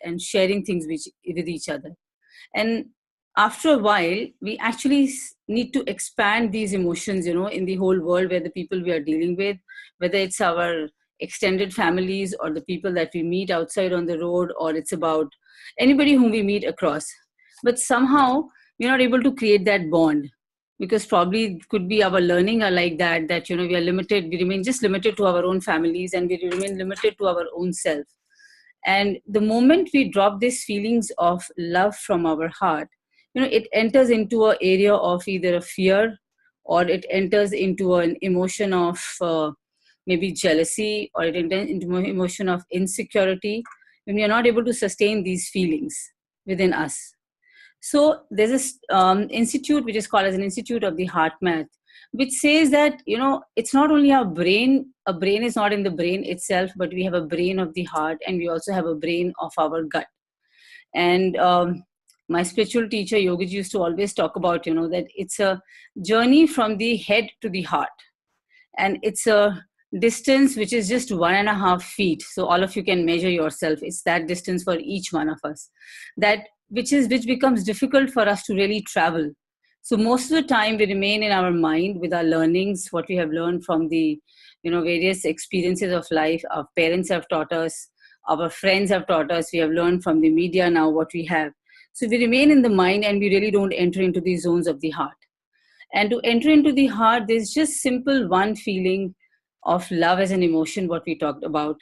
and sharing things with each other. And after a while, we actually need to expand these emotions, in the whole world, where the people we are dealing with, whether it's our extended families or the people that we meet outside on the road, or it's about anybody whom we meet across. But somehow we're not able to create that bond, because probably it could be our learning are like that, we are limited, we remain just limited to our own families, and we remain limited to our own self. And the moment we drop these feelings of love from our heart, it enters into an area of either a fear, or it enters into an emotion of maybe jealousy, or it enters into an emotion of insecurity, when we are not able to sustain these feelings within us. So there's this institute which is called as an Institute of the Heart Math, which says that, it's not only our brain. A brain is not in the brain itself, but we have a brain of the heart, and we also have a brain of our gut. And my spiritual teacher, Yogi, used to always talk about, that it's a journey from the head to the heart. And it's a distance which is just 1.5 feet. So all of you can measure yourself. It's that distance for each one of us. Which becomes difficult for us to really travel. So most of the time we remain in our mind with our learnings, what we have learned from the, various experiences of life. Our parents have taught us, our friends have taught us, we have learned from the media now what we have. So we remain in the mind, and we really don't enter into the zones of the heart. And to enter into the heart, there's just simple one feeling of love as an emotion, what we talked about.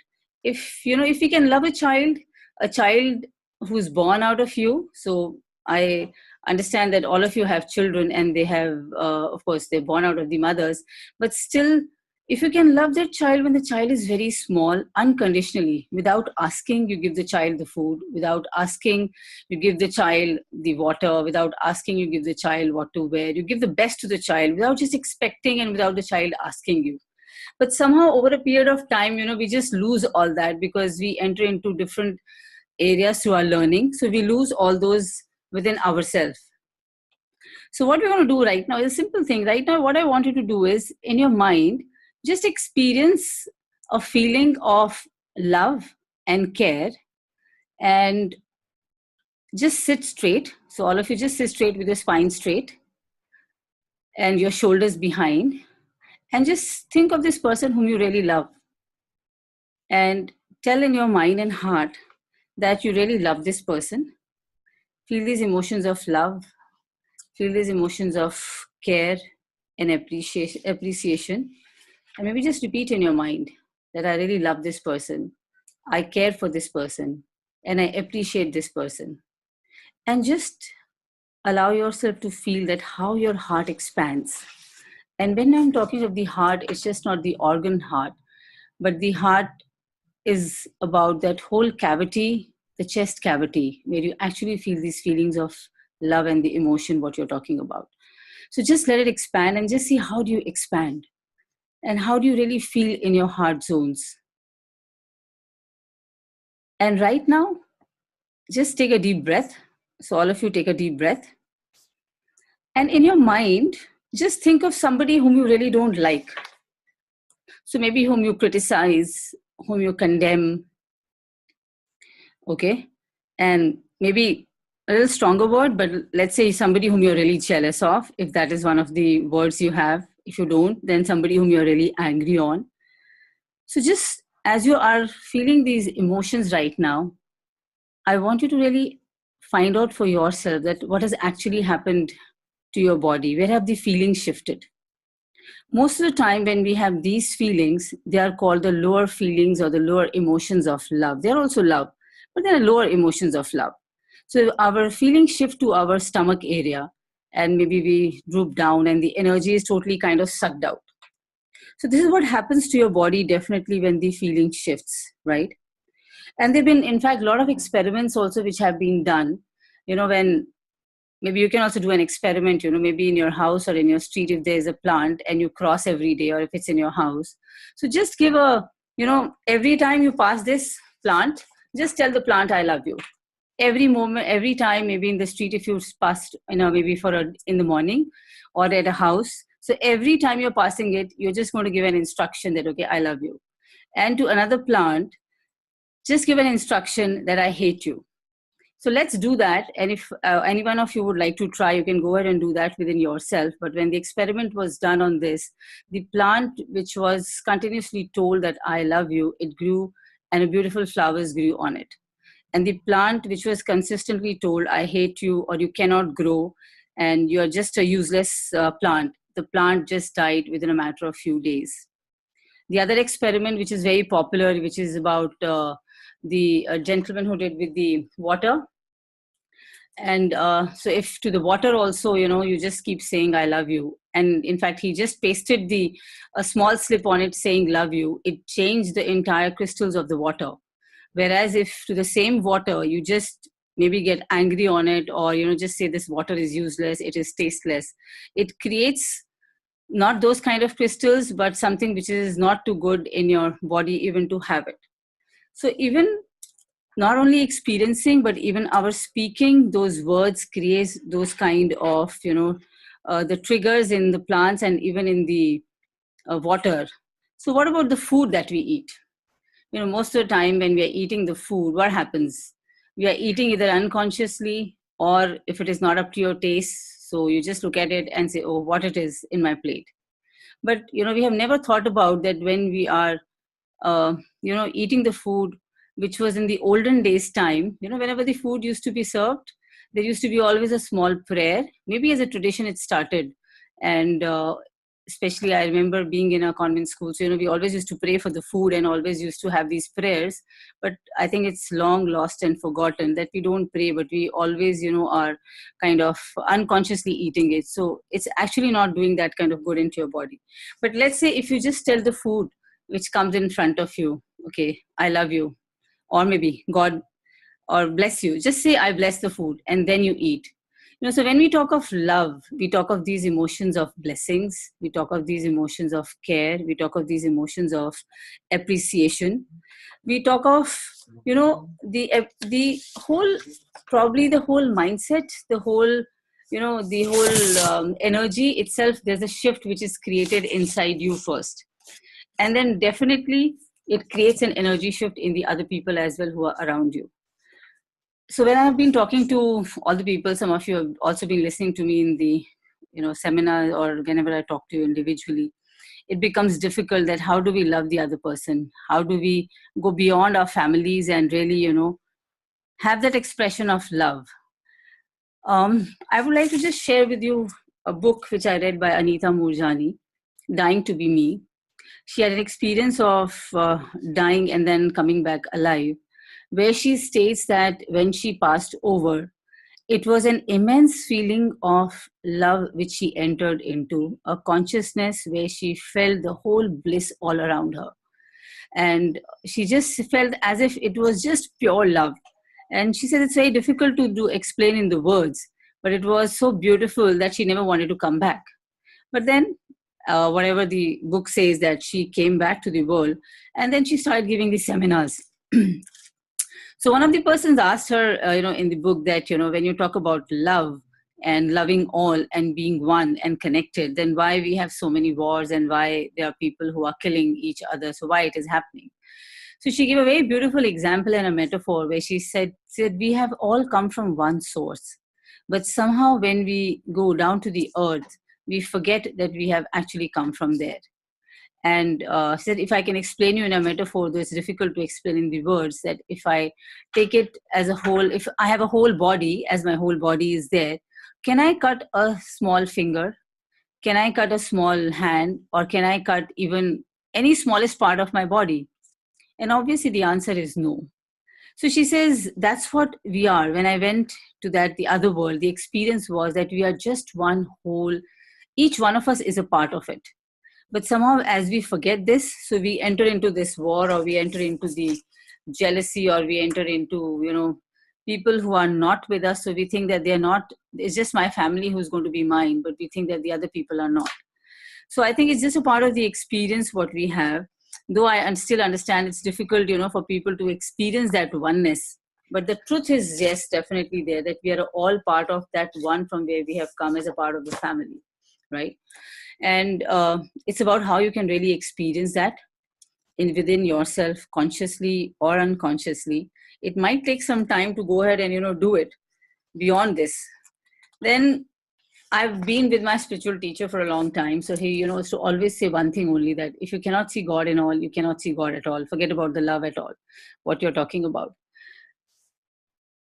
If we can love a child who's born out of you. So I understand that all of you have children, and they have, of course, they're born out of the mothers. But still, if you can love that child when the child is very small, unconditionally, without asking, you give the child the food. Without asking, you give the child the water. Without asking, you give the child what to wear. You give the best to the child without just expecting, and without the child asking you. But somehow over a period of time, we just lose all that, because we enter into different areas through our learning. So we lose all those within ourselves. So what we're going to do right now is a simple thing. Right now, what I want you to do is, in your mind, just experience a feeling of love and care, and just sit straight. So all of you just sit straight with your spine straight and your shoulders behind, and just think of this person whom you really love, and tell in your mind and heart that you really love this person. Feel these emotions of love, feel these emotions of care and appreciation. And maybe just repeat in your mind that I really love this person, I care for this person, and I appreciate this person. And just allow yourself to feel that how your heart expands. And when I'm talking of the heart, it's just not the organ heart, but the heart is about that whole cavity, the chest cavity, where you actually feel these feelings of love and the emotion, what you're talking about. So just let it expand, and just see how do you expand, and how do you really feel in your heart zones. And right now, just take a deep breath. So all of you take a deep breath. And in your mind, just think of somebody whom you really don't like. So maybe whom you criticize, whom you condemn. Okay. And maybe a little stronger word, but let's say somebody whom you're really jealous of, if that is one of the words you have. If you don't, then somebody whom you're really angry on. So just as you are feeling these emotions right now, I want you to really find out for yourself that what has actually happened to your body. Where have the feelings shifted? Most of the time when we have these feelings, they are called the lower feelings or the lower emotions of love. They're also love, but they're lower emotions of love. So our feelings shift to our stomach area, and maybe we droop down, and the energy is totally kind of sucked out. So this is what happens to your body definitely when the feeling shifts, right? And there have been, in fact, a lot of experiments also which have been done, when maybe you can also do an experiment, maybe in your house or in your street, if there's a plant and you cross every day, or if it's in your house. So just give every time you pass this plant, just tell the plant, I love you. Every moment, every time, maybe in the street, if you passed, maybe in the morning, or at a house. So every time you're passing it, you're just going to give an instruction that, okay, I love you. And to another plant, just give an instruction that I hate you. So let's do that. And if any one of you would like to try, you can go ahead and do that within yourself. But when the experiment was done on this, the plant which was continuously told that I love you, it grew and beautiful flowers grew on it. And the plant which was consistently told I hate you or you cannot grow and you are just a useless plant, the plant just died within a matter of few days. The other experiment which is very popular, which is about the gentleman who did with the water. And so if to the water also, you just keep saying I love you, and in fact he just pasted the a small slip on it saying love you, it changed the entire crystals of the water. Whereas if to the same water you just maybe get angry on it, or just say this water is useless, it is tasteless, it creates not those kind of crystals, but something which is not too good in your body even to have it. So even not only experiencing, but even our speaking those words creates those kind of the triggers in the plants and even in the water. So what about the food that we eat? Most of the time when we are eating the food, what happens? We are eating either unconsciously, or if it is not up to your taste, so you just look at it and say, oh, what it is in my plate. But we have never thought about that when we are eating the food which was in the olden days time. Whenever the food used to be served, there used to be always a small prayer. Maybe as a tradition it started. And especially I remember being in a convent school, so we always used to pray for the food and always used to have these prayers. But I think it's long lost and forgotten that we don't pray, but we always are kind of unconsciously eating it. So it's actually not doing that kind of good into your body. But let's say if you just tell the food which comes in front of you, okay, I love you, or maybe God, or bless you, just say I bless the food, and then you eat. So when we talk of love, we talk of these emotions of blessings, we talk of these emotions of care, we talk of these emotions of appreciation, we talk of the whole, probably the whole mindset, the whole the whole energy itself. There's a shift which is created inside you first, and then definitely it creates an energy shift in the other people as well who are around you. So when I've been talking to all the people, some of you have also been listening to me in the seminar, or whenever I talk to you individually, it becomes difficult that how do we love the other person, how do we go beyond our families and really have that expression of love. I would like to just share with you a book which I read by Anita Moorjani, Dying to Be Me. She had an experience of dying and then coming back alive, where she states that when she passed over, it was an immense feeling of love which she entered into, a consciousness where she felt the whole bliss all around her. And she just felt as if it was just pure love. And she said it's very difficult to explain in the words, but it was so beautiful that she never wanted to come back. But then whatever the book says, that she came back to the world, and then she started giving these seminars. So one of the persons asked her, in the book that, when you talk about love and loving all and being one and connected, then why we have so many wars and why there are people who are killing each other? So why it is happening? So she gave a very beautiful example and a metaphor where she said we have all come from one source, but somehow when we go down to the earth, we forget that we have actually come from there. And said, if I can explain you in a metaphor, though it's difficult to explain in the words, that if I take it as a whole, if I have a whole body, as my whole body is there, can I cut a small finger? Can I cut a small hand? Or can I cut even any smallest part of my body? And obviously the answer is no. So she says, that's what we are. When I went to the other world, the experience was that we are just one whole. Each one of us is a part of it. But somehow as we forget this, so we enter into this war, or we enter into the jealousy, or we enter into, people who are not with us. So we think that they're not, it's just my family who's going to be mine, but we think that the other people are not. So I think it's just a part of the experience what we have. Though I still understand it's difficult, for people to experience that oneness. But the truth is, yes, definitely there, that we are all part of that one from where we have come as a part of the family, right? And it's about how you can really experience that. within yourself, consciously or unconsciously, it might take some time to go ahead and do it beyond this. Then I've been with my spiritual teacher for a long time, so he used to always say one thing only, that if you cannot see God in all, you cannot see God at all. Forget about the love at all, what you're talking about.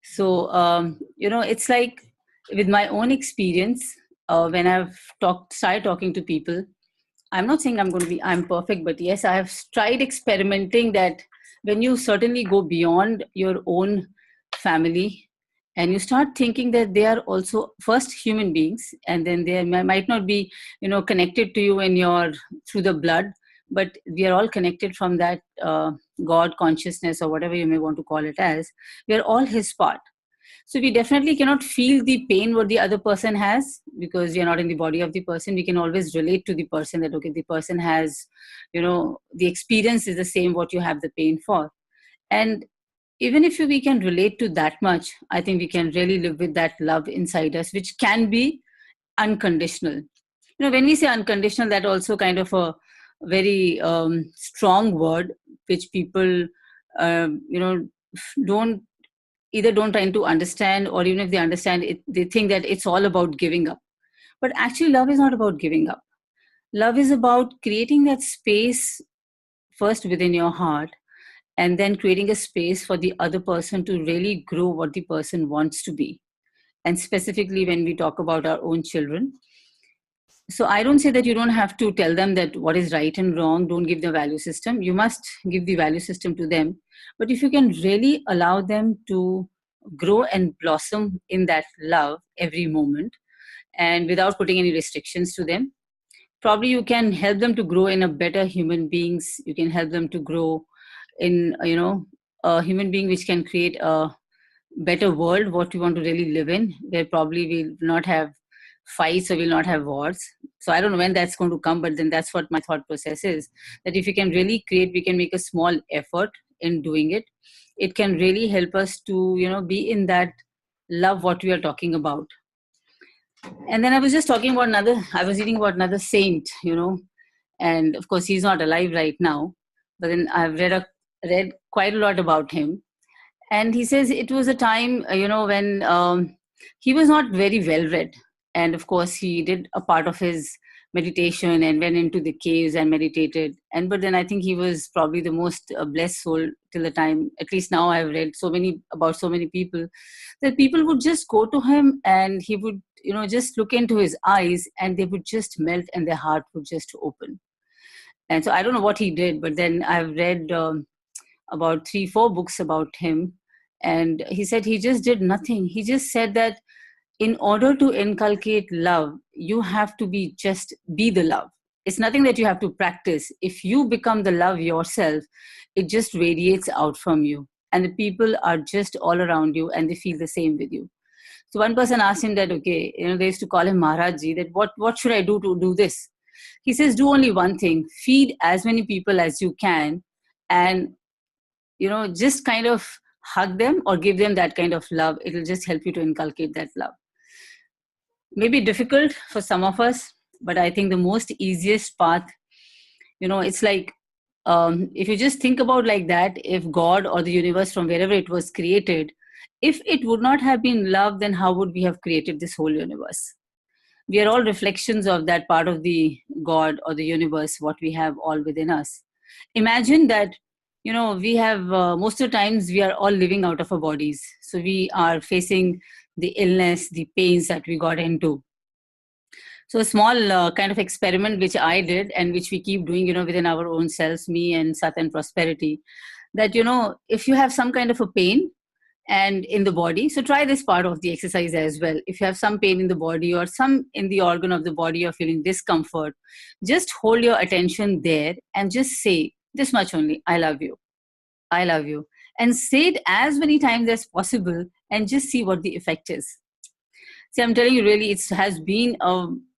So it's like, with my own experience, when I've started talking to people, I'm not saying I'm perfect, but yes, I have tried experimenting that when you certainly go beyond your own family and you start thinking that they are also first human beings, and then they might not be, connected to you in your through the blood, but we are all connected from that God consciousness, or whatever you may want to call it as. We are all His part. So we definitely cannot feel the pain what the other person has, because we are not in the body of the person. We can always relate to the person, that, okay, the person has, the experience is the same what you have the pain for. And even if we can relate to that much, I think we can really live with that love inside us, which can be unconditional. When we say unconditional, that also kind of a very strong word, which people, don't either don't try to understand, or even if they understand it, they think that it's all about giving up. But actually, love is not about giving up. Love is about creating that space first within your heart, and then creating a space for the other person to really grow what the person wants to be. And specifically, when we talk about our own children, so I don't say that you don't have to tell them that what is right and wrong, don't give the value system. You must give the value system to them. But if you can really allow them to grow and blossom in that love every moment, and without putting any restrictions to them, probably you can help them to grow in a better human beings. You can help them to grow in, a human being which can create a better world, what we want to really live in, where probably we'll not have fights, or we'll not have wars. So I don't know when that's going to come, but then that's what my thought process is, that if we can really create, we can make a small effort in doing it. It can really help us to, be in that love what we are talking about. And then I was just talking about I was reading about another saint, and of course he's not alive right now, but then I've read quite a lot about him. And he says it was a time, when he was not very well read. And of course, he did a part of his meditation and went into the caves and meditated. But then I think he was probably the most blessed soul till the time. At least now I've read about so many people, that people would just go to him, and he would, just look into his eyes, and they would just melt, and their heart would just open. And so I don't know what he did, but then I've read about 3 4 books about him. And he said he just did nothing. He just said that in order to inculcate love, you have to be the love. It's nothing that you have to practice. If you become the love yourself, it just radiates out from you, and the people are just all around you, and they feel the same with you. So one person asked him that, okay, they used to call him Maharajji, that what should I do to do this? He says, do only one thing: feed as many people as you can, and just kind of hug them or give them that kind of love. It'll just help you to inculcate that love. Maybe difficult for some of us, but I think the most easiest path, it's like, if you just think about like that, if God or the universe, from wherever it was created, if it would not have been love, then how would we have created this whole universe? We are all reflections of that part of the God or the universe, what we have all within us. Imagine that, we have, most of the times we are all living out of our bodies. So we are facing the illness, the pains that we got into. So a small kind of experiment which I did, and which we keep doing, within our own selves, me and Sat and Prosperity, that, if you have some kind of a pain and in the body, so try this part of the exercise as well. If you have some pain in the body, or some in the organ of the body, you're feeling discomfort, just hold your attention there and just say this much only: I love you. I love you. And say it as many times as possible, and just see what the effect is. See, I'm telling you, really, it has been,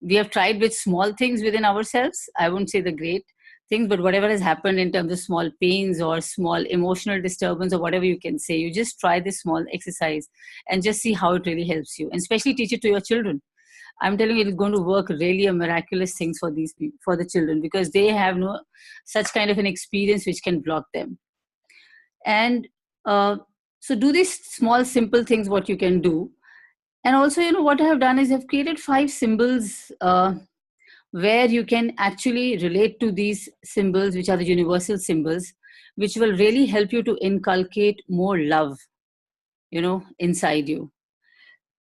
we have tried with small things within ourselves. I wouldn't say the great things, but whatever has happened in terms of small pains or small emotional disturbance, or whatever you can say, you just try this small exercise and just see how it really helps you. And especially teach it to your children. I'm telling you, it's going to work really a miraculous things for these people, for the children, because they have no such kind of an experience which can block them. And uh, so do these small simple things what you can do. And also, what I have done is I've created 5 symbols where you can actually relate to these symbols, which are the universal symbols, which will really help you to inculcate more love, inside you.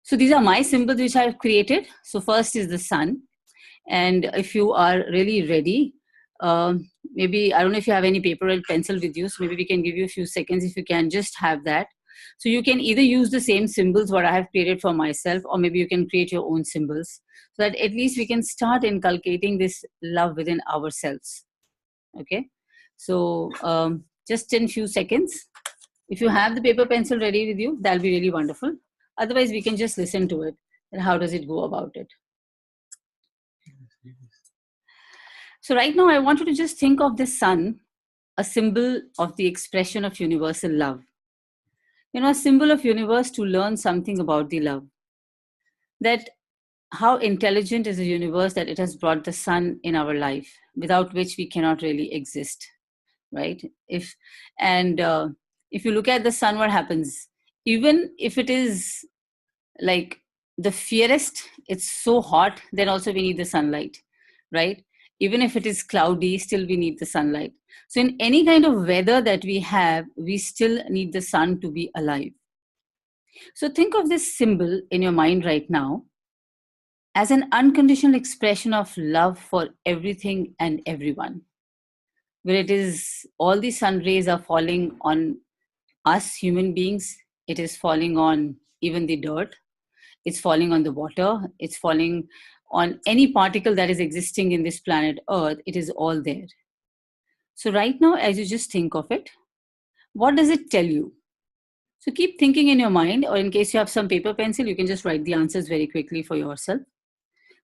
So these are my symbols which I've created. So first is the sun. And if you are really ready, maybe, I don't know if you have any paper and pencil with you, so maybe we can give you a few seconds if you can just have that. So you can either use the same symbols what I have created for myself, or maybe you can create your own symbols, so that at least we can start inculcating this love within ourselves. Okay. So just in few seconds, if you have the paper pencil ready with you, that'll be really wonderful. Otherwise, we can just listen to it. And how does it go about it? So right now, I want you to just think of the sun, a symbol of the expression of universal love. A symbol of universe to learn something about the love. That how intelligent is the universe that it has brought the sun in our life, without which we cannot really exist, right? If you look at the sun, what happens? Even if it is like the fiercest, it's so hot, then also we need the sunlight, right? Even if it is cloudy, still we need the sunlight. So in any kind of weather that we have, we still need the sun to be alive. So think of this symbol in your mind right now as an unconditional expression of love for everything and everyone, where it is all the sun rays are falling on us human beings, it is falling on even the dirt, it's falling on the water, it's falling on any particle that is existing in this planet Earth, it is all there. So, right now, as you just think of it, what does it tell you? So, keep thinking in your mind, or in case you have some paper pencil, you can just write the answers very quickly for yourself.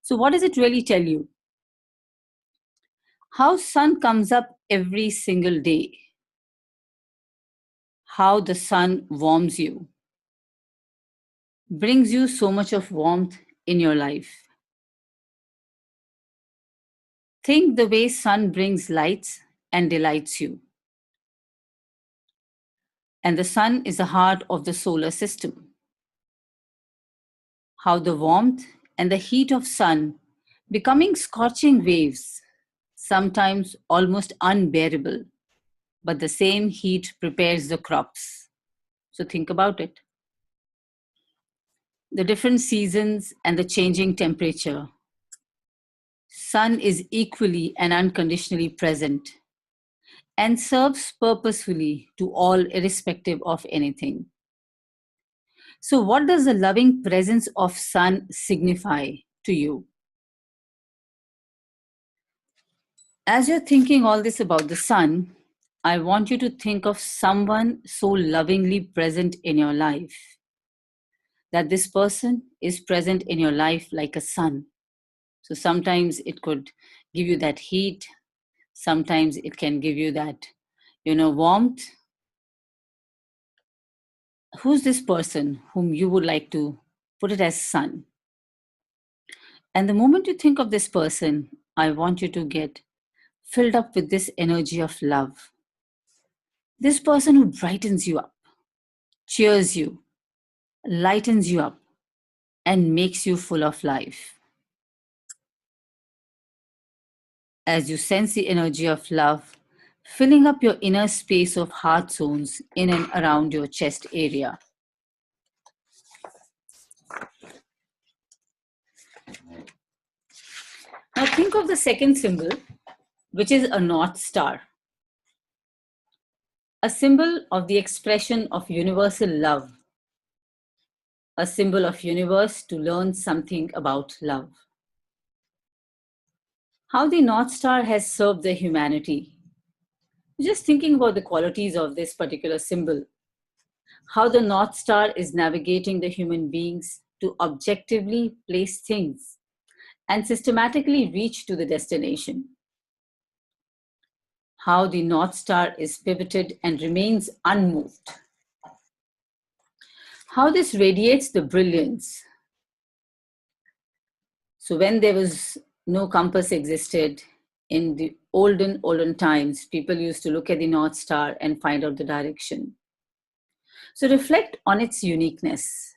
So, what does it really tell you? How sun comes up every single day, how the sun warms you, brings you so much of warmth in your life. Think the way sun brings lights and delights you. And the sun is the heart of the solar system. How the warmth and the heat of sun becoming scorching waves, sometimes almost unbearable, but the same heat prepares the crops. So think about it. The different seasons and the changing temperature. Sun is equally and unconditionally present and serves purposefully to all irrespective of anything. So, what does the loving presence of sun signify to you? As you're thinking all this about the sun, I want you to think of someone so lovingly present in your life, that this person is present in your life like a sun. So sometimes it could give you that heat, sometimes it can give you that, warmth. Who's this person whom you would like to put it as sun? And the moment you think of this person, I want you to get filled up with this energy of love. This person who brightens you up, cheers you, lightens you up, and makes you full of life. As you sense the energy of love, filling up your inner space of heart zones in and around your chest area. Now think of the second symbol, which is a North Star, a symbol of the expression of universal love, a symbol of universe to learn something about love. How the North Star has served the humanity. Just thinking about the qualities of this particular symbol, how the North Star is navigating the human beings to objectively place things and systematically reach to the destination. How the North Star is pivoted and remains unmoved. How this radiates the brilliance So when there was no compass existed in the olden times, people used to look at the North Star and find out the direction. So reflect on its uniqueness,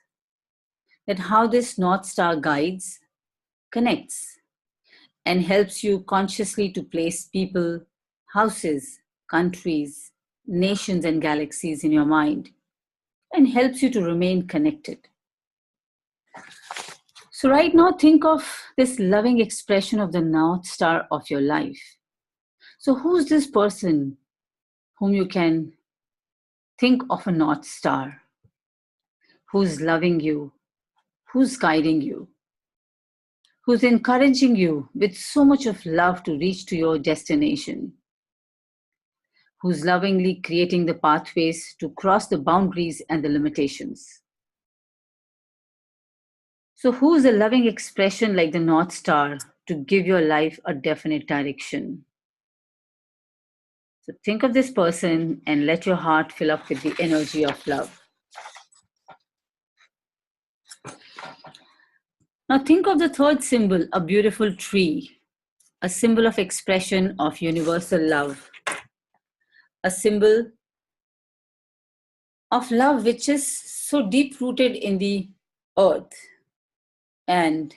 that how this North Star guides, connects, and helps you consciously to place people, houses, countries, nations, and galaxies in your mind, and helps you to remain connected. So, right now, think of this loving expression of the North Star of your life. So, who's this person whom you can think of a North Star? Who's loving you? Who's guiding you? Who's encouraging you with so much of love to reach to your destination? Who's lovingly creating the pathways to cross the boundaries and the limitations? So, who's a loving expression like the North Star to give your life a definite direction? So, think of this person and let your heart fill up with the energy of love. Now, think of the third symbol, a beautiful tree, a symbol of expression of universal love, a symbol of love which is so deep rooted in the earth and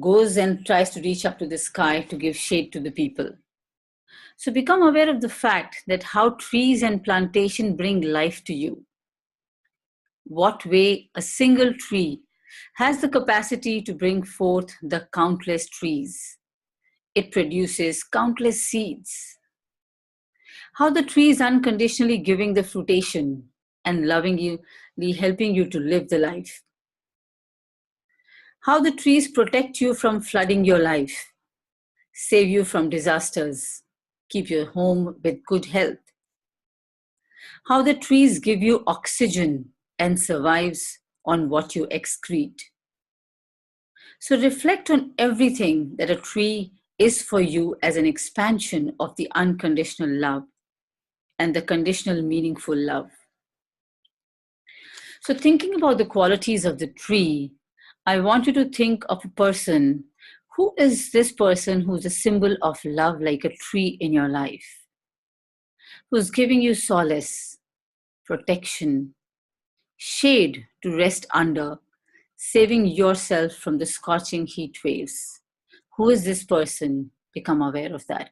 goes and tries to reach up to the sky to give shade to the people. So become aware of the fact that how trees and plantation bring life to you. What way a single tree has the capacity to bring forth the countless trees. It produces countless seeds. How the tree is unconditionally giving the fruition and lovingly helping you to live the life. How the trees protect you from flooding your life, save you from disasters, keep your home with good health. How the trees give you oxygen and survives on what you excrete. So reflect on everything that a tree is for you as an expansion of the unconditional love and the conditional meaningful love. So thinking about the qualities of the tree, I want you to think of a person. Who is this person who's a symbol of love like a tree in your life? Who's giving you solace, protection, shade to rest under, saving yourself from the scorching heat waves? Who is this person? Become aware of that.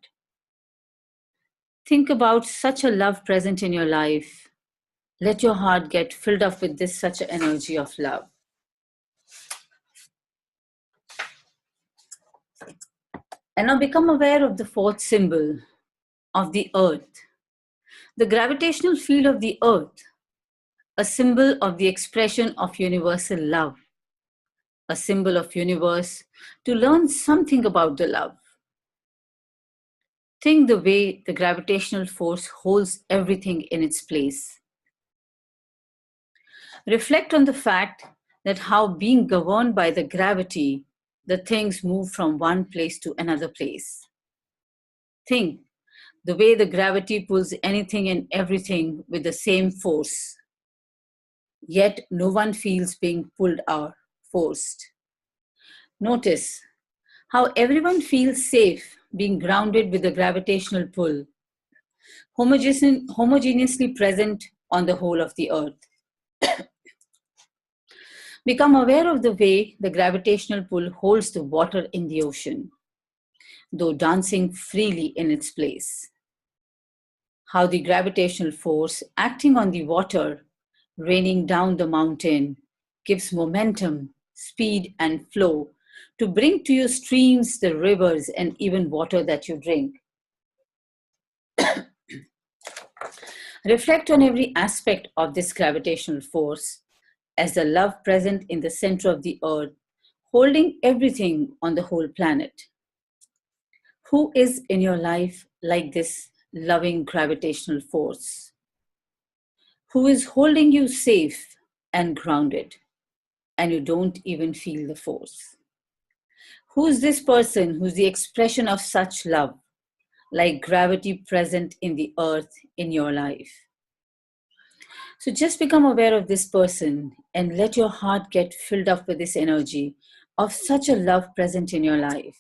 Think about such a love present in your life. Let your heart get filled up with this such an energy of love. And now become aware of the fourth symbol of the earth. The gravitational field of the earth, a symbol of the expression of universal love, a symbol of universe to learn something about the love. Think the way the gravitational force holds everything in its place. Reflect on the fact that how being governed by the gravity, the things move from one place to another place. Think the way the gravity pulls anything and everything with the same force. Yet no one feels being pulled or forced. Notice how everyone feels safe being grounded with the gravitational pull, homogeneously present on the whole of the earth. Become aware of the way the gravitational pull holds the water in the ocean, though dancing freely in its place. How the gravitational force acting on the water, raining down the mountain, gives momentum, speed, and flow to bring to you streams, the rivers, and even water that you drink. Reflect on every aspect of this gravitational force as the love present in the center of the earth, holding everything on the whole planet. Who is in your life like this loving gravitational force? Who is holding you safe and grounded, and you don't even feel the force? Who is this person who's the expression of such love, like gravity present in the earth in your life? So just become aware of this person and let your heart get filled up with this energy of such a love present in your life.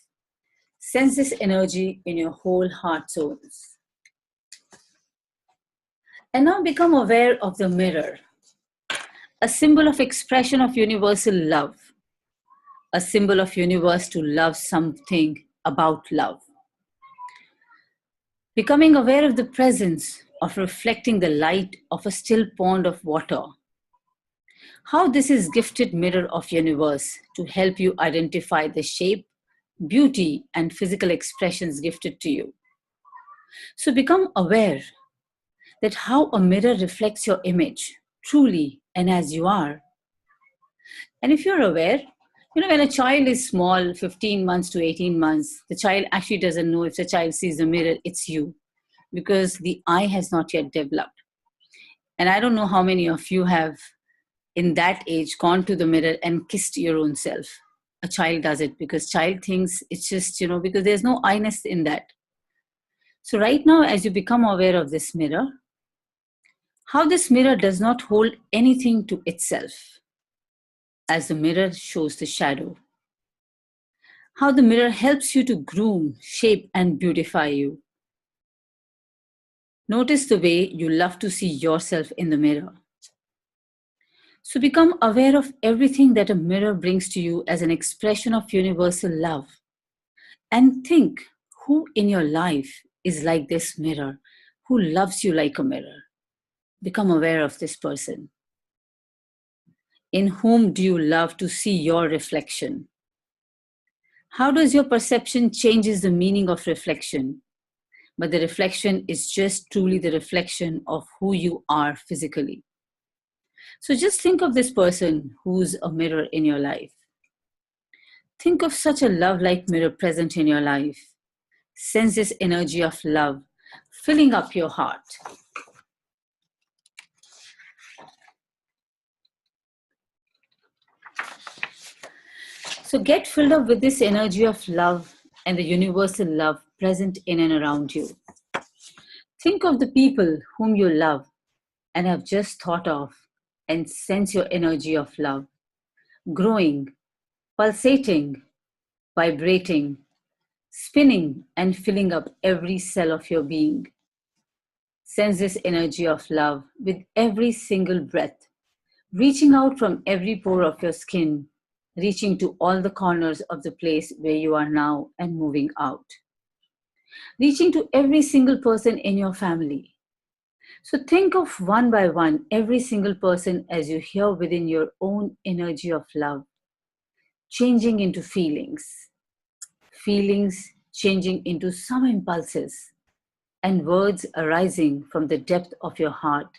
Sense this energy in your whole heart zones. And now become aware of the mirror, a symbol of expression of universal love, a symbol of universe to love something about love. Becoming aware of the presence of reflecting the light of a still pond of water. How this is gifted mirror of universe to help you identify the shape, beauty, and physical expressions gifted to you. So become aware that how a mirror reflects your image truly and as you are. And if you're aware, when a child is small, 15 months to 18 months, the child actually doesn't know if the child sees the mirror, it's you, because the eye has not yet developed. And I don't know how many of you have, in that age, gone to the mirror and kissed your own self. A child does it because child thinks it's just, because there's no I-ness in that. So right now, as you become aware of this mirror, how this mirror does not hold anything to itself, as the mirror shows the shadow. How the mirror helps you to groom, shape, and beautify you. Notice the way you love to see yourself in the mirror. So become aware of everything that a mirror brings to you as an expression of universal love. And think who in your life is like this mirror, who loves you like a mirror. Become aware of this person. In whom do you love to see your reflection? How does your perception changes the meaning of reflection? But the reflection is just truly the reflection of who you are physically. So just think of this person who's a mirror in your life. Think of such a love-like mirror present in your life. Sense this energy of love filling up your heart. So get filled up with this energy of love and the universal love present in and around you. Think of the people whom you love and have just thought of, and sense your energy of love growing, pulsating, vibrating, spinning, and filling up every cell of your being. Sense this energy of love with every single breath, reaching out from every pore of your skin, reaching to all the corners of the place where you are now and moving out. Reaching to every single person in your family. So think of one by one every single person as you hear within your own energy of love, changing into feelings, feelings changing into some impulses, and words arising from the depth of your heart,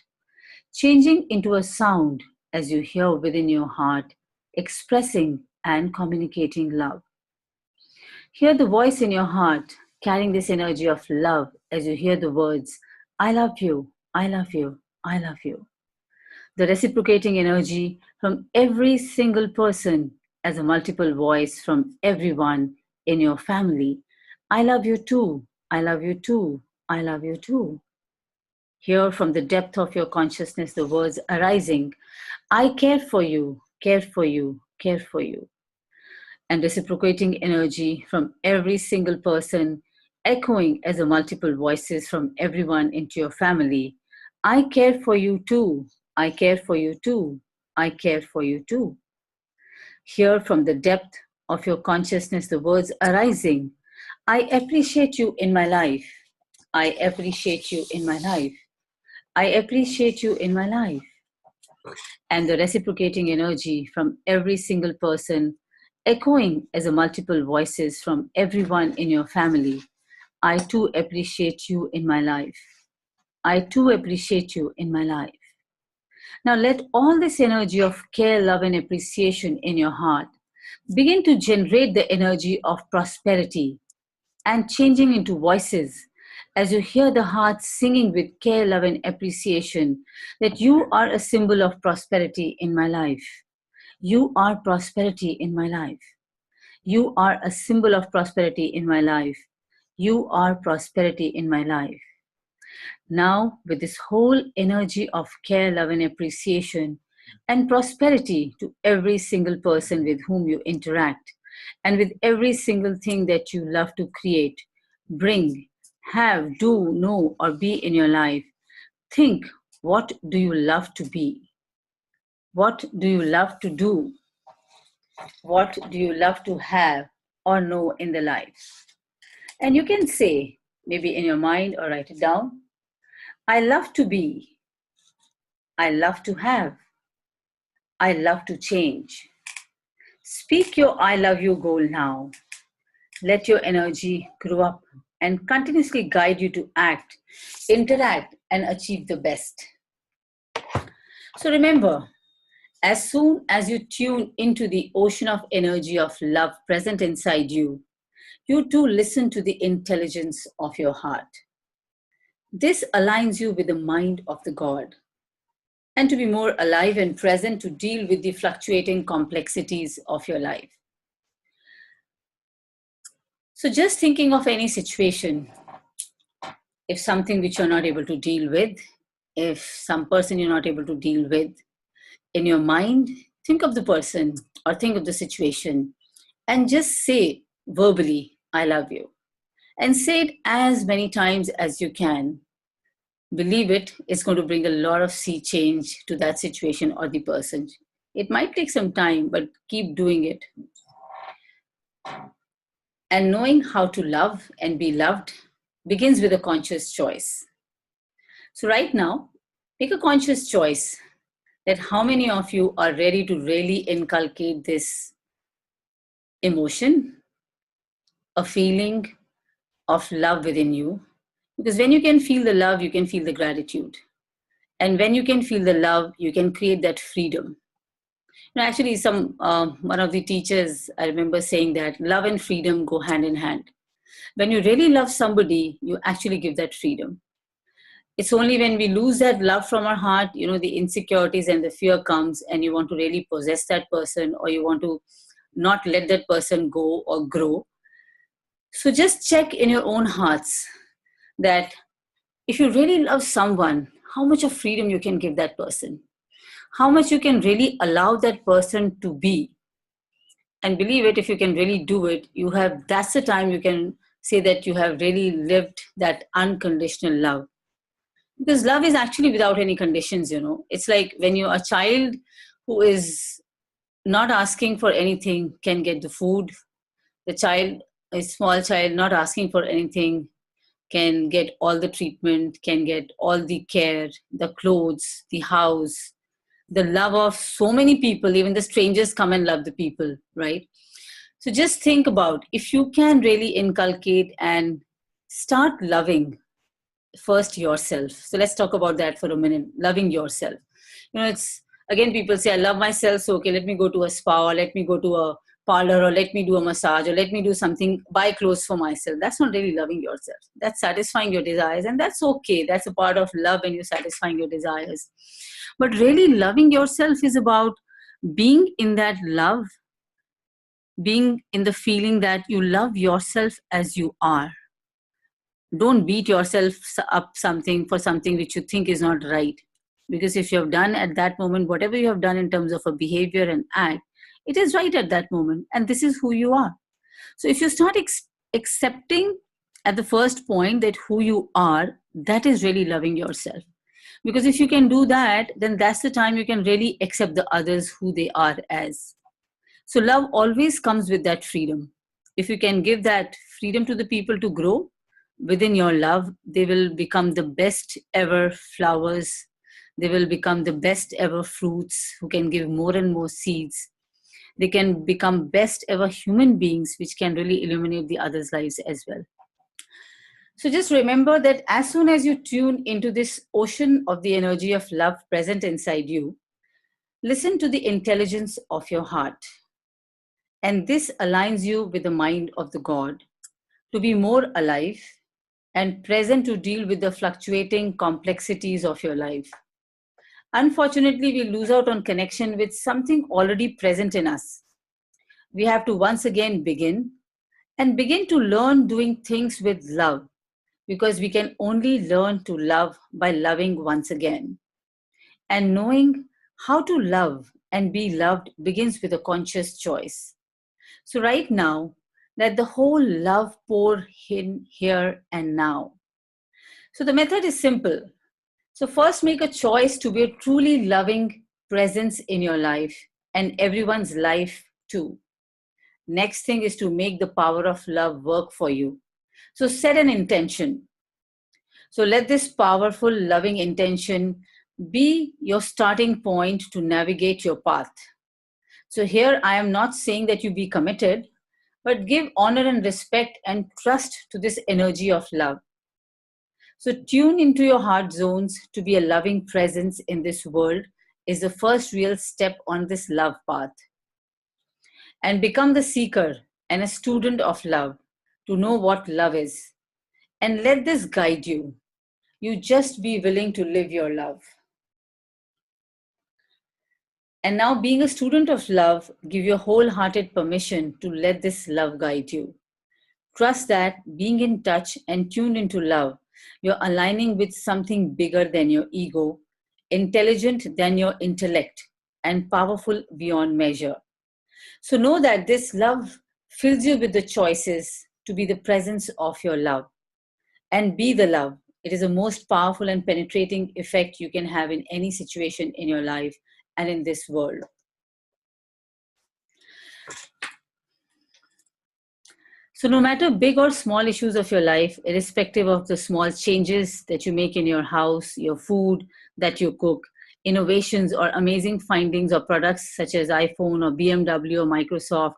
changing into a sound as you hear within your heart, expressing and communicating love. Hear the voice in your heart carrying this energy of love as you hear the words, I love you, I love you, I love you. The reciprocating energy from every single person as a multiple voice from everyone in your family. I love you too, I love you too, I love you too. Hear from the depth of your consciousness the words arising, I care for you, care for you, care for you. And reciprocating energy from every single person, echoing as a multiple voices from everyone into your family. I care for you too, I care for you too, I care for you too. Hear from the depth of your consciousness the words arising, I appreciate you in my life, I appreciate you in my life, I appreciate you in my life. And the reciprocating energy from every single person, echoing as a multiple voices from everyone in your family. I too appreciate you in my life. I too appreciate you in my life. Now let all this energy of care, love, and appreciation in your heart begin to generate the energy of prosperity and changing into voices as you hear the heart singing with care, love, and appreciation that you are a symbol of prosperity in my life. You are prosperity in my life. You are a symbol of prosperity in my life. You are prosperity in my life. Now, with this whole energy of care, love, and appreciation, and prosperity to every single person with whom you interact, and with every single thing that you love to create, bring, have, do, know, or be in your life. Think, what do you love to be? What do you love to do? What do you love to have or know in the life? And you can say, maybe in your mind or write it down, I love to be, I love to have, I love to change. Speak your I love you goal now. Let your energy grow up and continuously guide you to act, interact, and achieve the best. So remember, as soon as you tune into the ocean of energy of love present inside you, you too listen to the intelligence of your heart. This aligns you with the mind of the God, and to be more alive and present to deal with the fluctuating complexities of your life. So, just thinking of any situation, if something which you're not able to deal with, if some person you're not able to deal with, in your mind, think of the person or think of the situation and just say verbally, I love you. And say it as many times as you can. Believe it, it's going to bring a lot of sea change to that situation or the person. It might take some time, but keep doing it. And knowing how to love and be loved begins with a conscious choice. So, right now, make a conscious choice that how many of you are ready to really inculcate this emotion, a feeling of love within you. Because when you can feel the love, you can feel the gratitude. And when you can feel the love, you can create that freedom. Actually, one of the teachers, I remember saying that love and freedom go hand in hand. When you really love somebody, you actually give that freedom. It's only when we lose that love from our heart, the insecurities and the fear comes, and you want to really possess that person, or you want to not let that person go or grow. So just check in your own hearts that if you really love someone, how much of freedom you can give that person, how much you can really allow that person to be. And believe it, if you can really do it, that's the time you can say that you have really lived that unconditional love. Because love is actually without any conditions. It's like when you're a child who is not asking for anything can get the food. A small child not asking for anything can get all the treatment, can get all the care, the clothes, the house, the love of so many people. Even the strangers come and love the people, right? So just think about if you can really inculcate and start loving first yourself. So let's talk about that for a minute. Loving yourself. It's again, people say, I love myself. So, okay, let me go to a spa, or let me go to a parlor, or let me do a massage, or let me do something, buy clothes for myself. That's not really loving yourself. That's satisfying your desires. And that's okay. That's a part of love when you're satisfying your desires. But really loving yourself is about being in that love, being in the feeling that you love yourself as you are. Don't beat yourself up something for something which you think is not right. Because if you have done at that moment, whatever you have done in terms of a behavior and act, it is right at that moment. And this is who you are. So if you start accepting at the first point that who you are, that is really loving yourself. Because if you can do that, then that's the time you can really accept the others who they are as. So love always comes with that freedom. If you can give that freedom to the people to grow within your love, they will become the best ever flowers. They will become the best ever fruits who can give more and more seeds. They can become best ever human beings which can really illuminate the others' lives as well. So just remember that as soon as you tune into this ocean of the energy of love present inside you, listen to the intelligence of your heart. And this aligns you with the mind of the God to be more alive and present to deal with the fluctuating complexities of your life. Unfortunately, we lose out on connection with something already present in us. We have to once again begin to learn doing things with love, because we can only learn to love by loving once again and knowing How to love and be loved begins with a conscious choice. So, right now, let the whole love pour in here and now. So, the method is simple. So, first, make a choice to be a truly loving presence in your life and everyone's life too. Next thing is to make the power of love work for you. So, set an intention. So, let this powerful, loving intention be your starting point to navigate your path. So, here I am not saying that you be committed, but give honor and respect and trust to this energy of love. So, tune into your heart zones to be a loving presence in this world is the first real step on this love path. And become the seeker and a student of love to know what love is. And let this guide you. You just be willing to live your love. And now, being a student of love, give your wholehearted permission to let this love guide you. Trust that being in touch and tuned into love, you're aligning with something bigger than your ego, intelligent than your intellect, and powerful beyond measure. So know that this love fills you with the choices to be the presence of your love and be the love. It is the most powerful and penetrating effect you can have in any situation in your life and in this world. So, no matter big or small issues of your life, irrespective of the small changes that you make in your house, your food that you cook, innovations or amazing findings or products such as iPhone or BMW or Microsoft,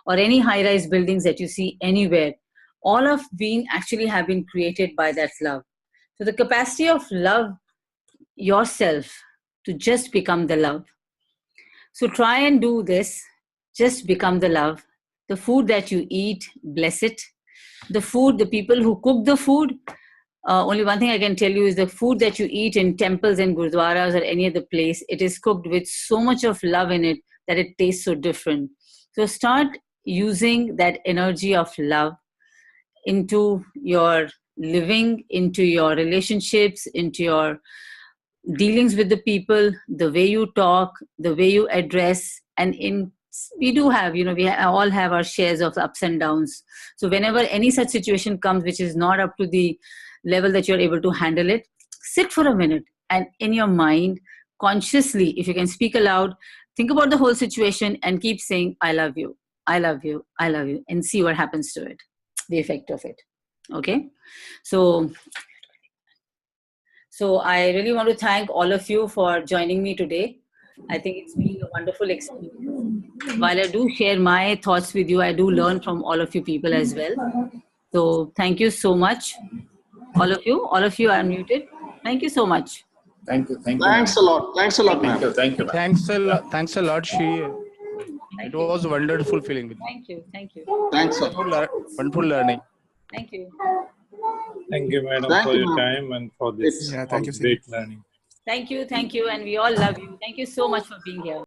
or any high rise buildings that you see anywhere, all of being actually have been created by that love. So, the capacity of love yourself to just become the love. So, try and do this, just become the love. The food that you eat, bless it. The food, the people who cook the food, only one thing I can tell you is the food that you eat in temples and gurdwaras or any other place, it is cooked with so much of love in it that it tastes so different. So start using that energy of love into your living, into your relationships, into your dealings with the people, the way you talk, the way you address, and in we do have, all have our shares of ups and downs. So whenever any such situation comes which is not up to the level that you're able to handle it, sit for a minute and in your mind, consciously, if you can speak aloud, think about the whole situation and keep saying, I love you, I love you, I love you, and see what happens to it, the effect of it. Okay. So I really want to thank all of you for joining me today. I think it's been a wonderful experience. While I do share my thoughts with you, I do learn from all of you people as well. So thank you so much. All of you are unmuted. Thank you so much. Thank you. Thank you. Thanks a lot. Thanks a lot, ma'am. Thank you. Thanks a lot, Shri. It was a wonderful feeling with you. Thank you. Thank you. Thanks a lot. Wonderful learning. Thank you. Thank you, madam, Thank for you, your ma'am. time and for this Yeah, thank you, great learning. Thank you. Thank you. And we all love you. Thank you so much for being here.